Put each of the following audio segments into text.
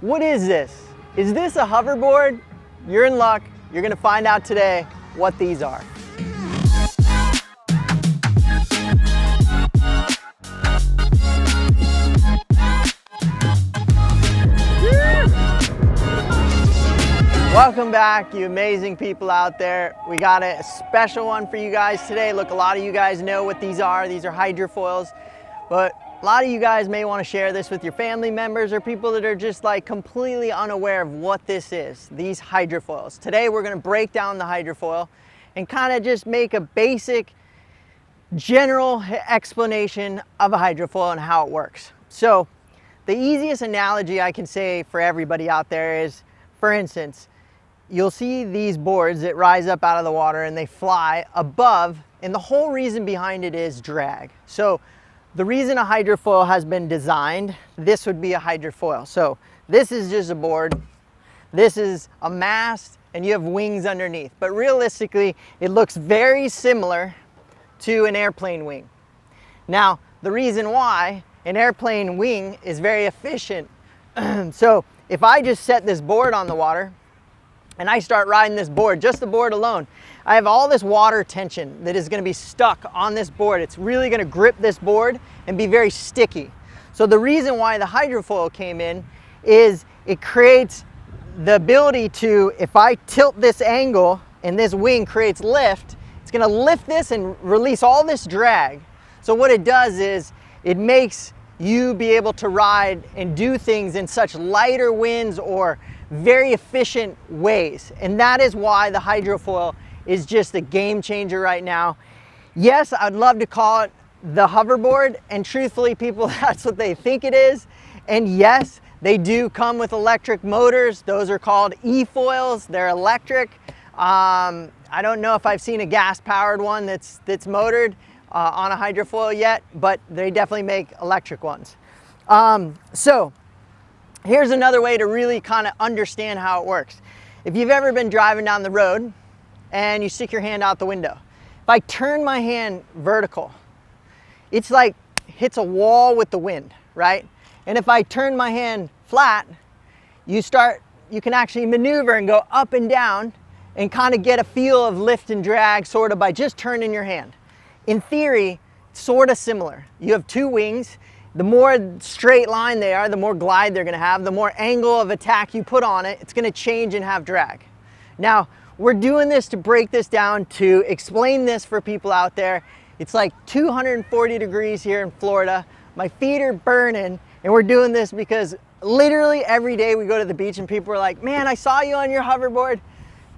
What is this? Is this a hoverboard? You're in luck. You're gonna find out today what these are. Welcome back, you amazing people out there. We got a special one for you guys today. Look, a lot of you guys know what these are. These are hydrofoils, but a lot of you guys may want to share this with your family members or people that are just like completely unaware of what this is, these hydrofoils. Today we're going to break down the hydrofoil and kind of just make a basic general explanation of a hydrofoil and how it works. So the easiest analogy I can say for everybody out there is, for instance, you'll see these boards that rise up out of the water and they fly above, and the whole reason behind it is drag. So the reason a hydrofoil has been designed, this would be a hydrofoil. So this is just a board, this is a mast, and you have wings underneath. But realistically, it looks very similar to an airplane wing. Now, the reason why an airplane wing is very efficient, so if I just set this board on the water and I start riding this board, just the board alone, I have all this water tension that is going to be stuck on this board. It's really going to grip this board and be very sticky. So the reason why the hydrofoil came in is it creates the ability to, if I tilt this angle and this wing creates lift, it's going to lift this and release all this drag. So what it does is it makes you be able to ride and do things in such lighter winds or very efficient ways. And that is why the hydrofoil is just a game changer right now. Yes, I'd love to call it the hoverboard, and truthfully, people, that's what they think it is. And yes, they do come with electric motors. Those are called e-foils. They're electric. I don't know if I've seen a gas-powered one that's motored on a hydrofoil yet, but they definitely make electric ones. So here's another way to really kind of understand how it works. If you've ever been driving down the road and you stick your hand out the window, if I turn my hand vertical, it's like hits a wall with the wind, right? And if I turn my hand flat, you can actually maneuver and go up and down and kind of get a feel of lift and drag sort of by just turning your hand. In theory, sort of similar. You have two wings. The more straight line they are, the more glide they're going to have. The more angle of attack you put on it, it's going to change and have drag. Now, we're doing this to break this down, to explain this for people out there. It's like 240 degrees here in Florida. My feet are burning, and we're doing this because literally every day we go to the beach and people are like, man, I saw you on your hoverboard.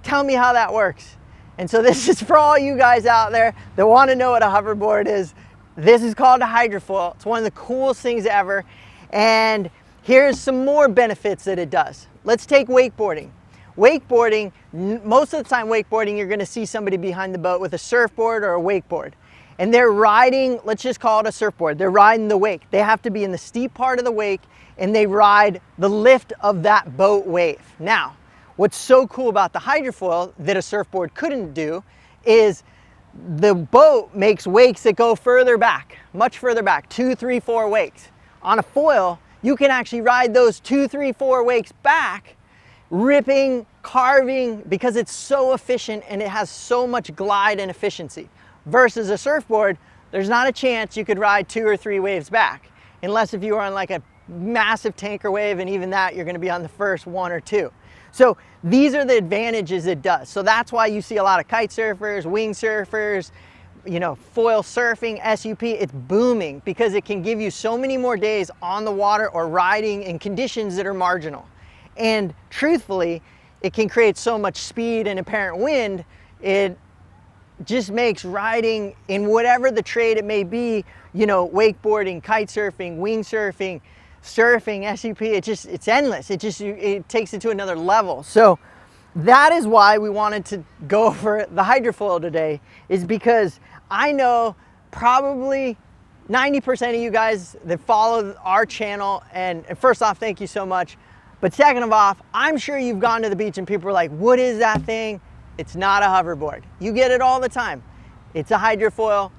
Tell me how that works. And so this is for all you guys out there that want to know what a hoverboard is. This is called a hydrofoil. It's one of the coolest things ever. And here's some more benefits that it does. Let's take wakeboarding. Wakeboarding, most of the time wakeboarding, you're going to see somebody behind the boat with a surfboard or a wakeboard. And they're riding, let's just call it a surfboard. They're riding the wake. They have to be in the steep part of the wake and they ride the lift of that boat wave. Now, what's so cool about the hydrofoil that a surfboard couldn't do is the boat makes wakes that go further back, much further back, 2, 3, 4 wakes. On a foil, you can actually ride those 2, 3, 4 wakes back, ripping, carving, because it's so efficient and it has so much glide and efficiency. Versus a surfboard, there's not a chance you could ride 2 or 3 waves back, unless if you were on like a massive tanker wave, and even that, you're going to be on the first 1 or 2. So these are the advantages it does. So that's why you see a lot of kite surfers, wing surfers, you know, foil surfing, SUP, it's booming because it can give you so many more days on the water or riding in conditions that are marginal. And truthfully, it can create so much speed and apparent wind, it just makes riding in whatever the trade it may be, you know, wakeboarding, kite surfing, wing surfing, surfing, SUP, it's endless. It takes it to another level. So that is why we wanted to go over the hydrofoil today, is because I know probably 90% of you guys that follow our channel, and first off, thank you so much. But second of all, I'm sure you've gone to the beach and people are like, what is that thing? It's not a hoverboard. You get it all the time. It's a hydrofoil.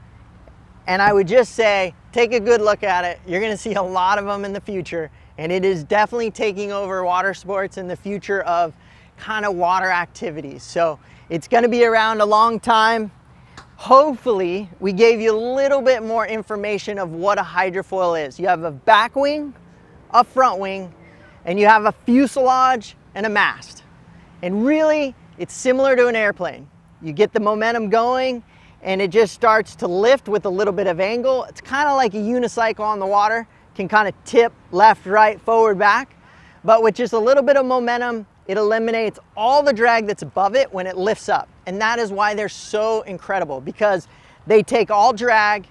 And I would just say, take a good look at it. You're gonna see a lot of them in the future. and it is definitely taking over water sports and the future of kind of water activities. So it's going to be around a long time. Hopefully we gave you a little bit more information of what a hydrofoil is. You have a back wing, a front wing, and you have a fuselage and a mast. And really, it's similar to an airplane. You get the momentum going and it just starts to lift with a little bit of angle. It's kind of like a unicycle on the water, can kind of tip left, right, forward, back. But with just a little bit of momentum, it eliminates all the drag that's above it when it lifts up. And that is why they're so incredible, because they take all drag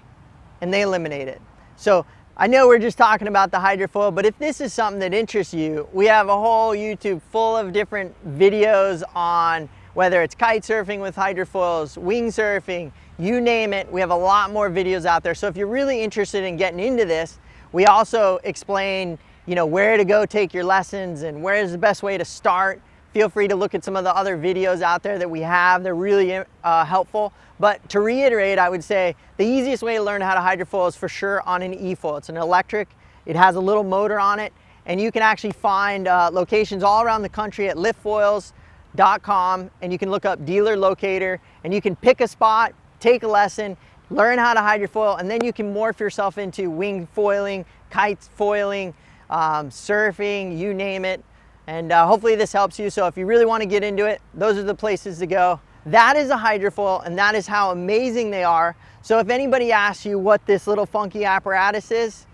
and they eliminate it. So I know we're just talking about the hydrofoil, but if this is something that interests you, we have a whole YouTube full of different videos on whether it's kite surfing with hydrofoils, windsurfing, you name it. We have a lot more videos out there. So if you're really interested in getting into this, we also explain, you know, where to go take your lessons and where is the best way to start. Feel free to look at some of the other videos out there that we have. They're really helpful. But to reiterate, I would say the easiest way to learn how to hydrofoil is for sure on an e-foil. It's an electric, it has a little motor on it, and you can actually find locations all around the country at liftfoils.com, and you can look up dealer locator, and you can pick a spot, take a lesson, learn how to hydrofoil, and then you can morph yourself into wing foiling, kite foiling, surfing, you name it. And hopefully this helps you. So if you really want to get into it, those are the places to go. That is a hydrofoil, and that is how amazing they are. So if anybody asks you what this little funky apparatus is,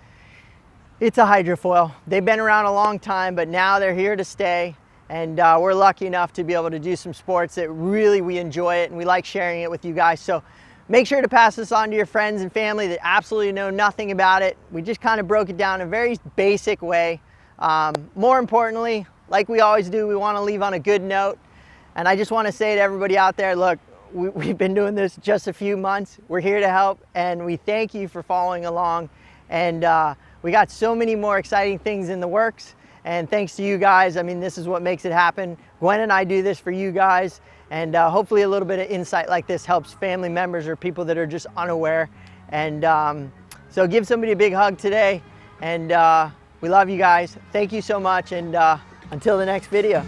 it's a hydrofoil. They've been around a long time, but now they're here to stay. And we're lucky enough to be able to do some sports that really we enjoy it, and we like sharing it with you guys. So make sure to pass this on to your friends and family that absolutely know nothing about it. We just kind of broke it down in a very basic way. More importantly, like we always do, we want to leave on a good note. And I just want to say to everybody out there, look, we've been doing this just a few months. We're here to help, and we thank you for following along. And we got so many more exciting things in the works. And thanks to you guys, I mean, this is what makes it happen. Gwen and I do this for you guys. And hopefully a little bit of insight like this helps family members or people that are just unaware. And so give somebody a big hug today. And we love you guys. Thank you so much. And until the next video.